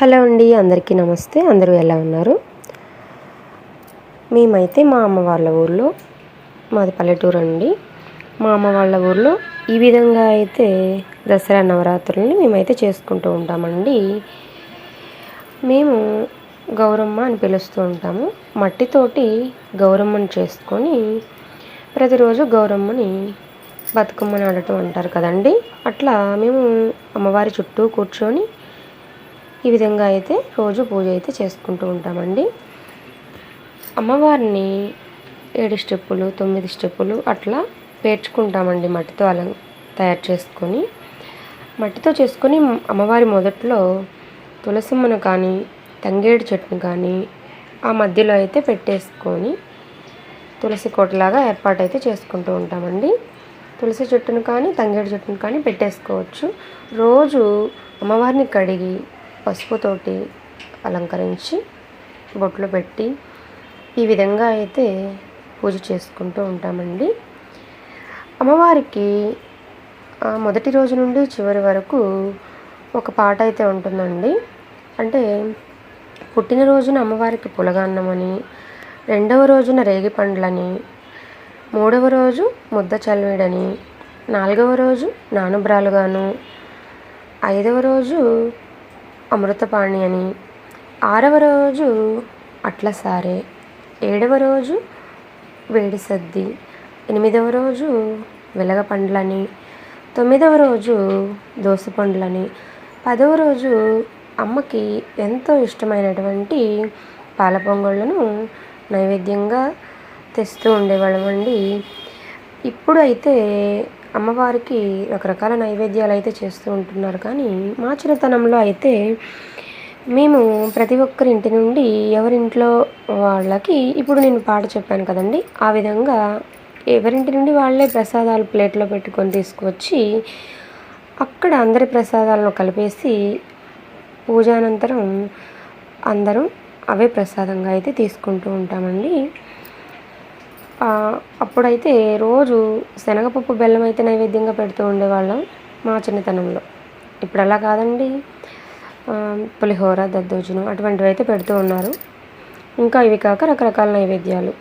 Hello అండి, అందరికీ నమస్తే. అందరూ ఎలా ఉన్నారు? మేమైతే మా అమ్మ వాళ్ళ ఊర్లో, మాది పల్లెటూరు అండి. మా అమ్మ వాళ్ళ ఊర్లో ఈ విధంగా అయితే దసరా నవరాత్రులని మేమైతే చేసుకుంటూ ఉంటామండి. మేము గౌరమ్మ అని పిలుస్తూ ఉంటాము. మట్టితోటి గౌరమ్మని చేసుకొని ప్రతిరోజు గౌరమ్మని బతుకమ్మని ఆడటం అంటారు కదండి. అట్లా మేము అమ్మవారి చుట్టూ కూర్చొని ఈ విధంగా అయితే రోజు పూజ అయితే చేసుకుంటూ ఉంటామండి. అమ్మవారిని 7 స్టెప్పులు 9 స్టెప్పులు అట్లా పేర్చుకుంటామండి. మట్టితో అలా తయారు చేసుకొని, మట్టితో చేసుకొని అమ్మవారి మొదట్లో తులసిమ్మను కానీ తంగేడు చెట్టును కానీ ఆ మధ్యలో అయితే పెట్టేసుకొని తులసి కోటలాగా ఏర్పాటైతే చేసుకుంటూ ఉంటామండి. తులసి చెట్టును కానీ తంగేడు చెట్టును కానీ పెట్టేసుకోవచ్చు. రోజు అమ్మవారిని కడిగి పసుపుతోటి అలంకరించి బొట్లు పెట్టి ఈ విధంగా అయితే పూజ చేసుకుంటూ ఉంటామండి. అమ్మవారికి మొదటి రోజు నుండి చివరి వరకు ఒక పాట అయితే ఉంటుందండి. అంటే పుట్టినరోజున అమ్మవారికి పులగాన్నమని, రెండవ రోజున రేగి పండ్లని, మూడవ రోజు ముద్ద చల్విడని, నాలుగవ రోజు నానుబ్రాలుగాను, ఐదవ రోజు అమృతపాణి అని, ఆరవ రోజు అట్లసారే, ఏడవ రోజు వేడి సద్ది, ఎనిమిదవ రోజు వెలగ పండ్లని, తొమ్మిదవ రోజు దోస పండ్లని, 10వ రోజు అమ్మకి ఎంతో ఇష్టమైనటువంటి పాల పొంగళ్ళను నైవేద్యంగా తెస్తూ ఉండేవాళ్ళమండి. ఇప్పుడు అయితే అమ్మవారికి రకరకాల నైవేద్యాలు అయితే చేస్తూ ఉంటున్నారు. కానీ మా చిన్నతనంలో అయితే మేము ప్రతి ఒక్కరి ఇంటి నుండి ఎవరింట్లో వాళ్ళకి, ఇప్పుడు నేను పాట చెప్పాను కదండి, ఆ విధంగా ఎవరింటి నుండి వాళ్ళే ప్రసాదాలు ప్లేట్లో పెట్టుకొని తీసుకువచ్చి అక్కడ అందరి ప్రసాదాలను కలిపేసి పూజానంతరం అందరం అవే ప్రసాదంగా అయితే తీసుకుంటూ ఉంటామండి. అప్పుడైతే రోజు శనగపప్పు బెల్లం అయితే నైవేద్యంగా పెడుతూ ఉండేవాళ్ళం మా చిన్నతనంలో. ఇప్పుడు అలా కాదండి. పులిహోర, దద్దోజనం అటువంటివి అయితే పెడుతూ ఉన్నారు. ఇంకా ఇవి కాక రకరకాల నైవేద్యాలు.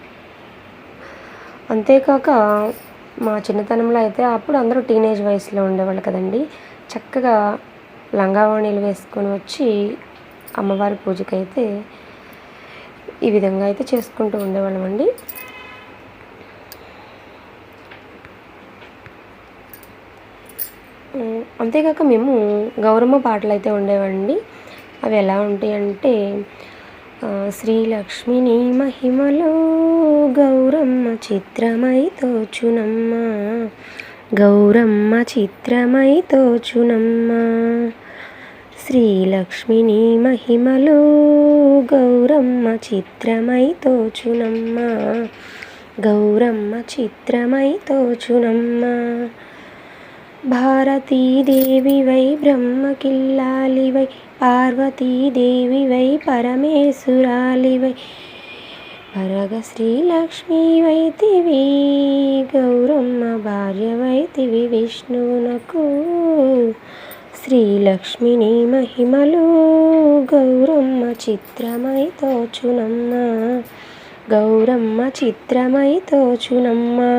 అంతేకాక మా చిన్నతనంలో అయితే అప్పుడు అందరూ టీనేజ్ వయసులో ఉండేవాళ్ళు కదండి. చక్కగా లంగావోణీలు వేసుకొని వచ్చి అమ్మవారి పూజకైతే ఈ విధంగా అయితే చేసుకుంటూ ఉండేవాళ్ళం అండి. అంతేకాక మేము గౌరమ్మ పాటలు అయితే ఉండేవండి. అవి ఎలా ఉంటాయంటే, శ్రీలక్ష్మిని మహిమలో గౌరమ్మ చిత్రమై తోచునమ్మ, గౌరమ్మ చిత్రమై తోచునమ్మ, శ్రీలక్ష్మిని మహిమలో గౌరమ్మ చిత్రమై తోచునమ్మ, గౌరమ్మ చిత్రమై తోచునమ్మ, భారతీదేవివై బ్రహ్మకిల్లాలివై, పార్వతీదేవివై పరమేశ్వరాలివై, పరగ శ్రీలక్ష్మీవైతివి, గౌరమ్మ భార్యవైతివి విష్ణువునకు, శ్రీలక్ష్మిని మహిమలో గౌరమ్మ చిత్రమై తోచునమ్మ, గౌరమ్మ చిత్రమై తోచునమ్మ.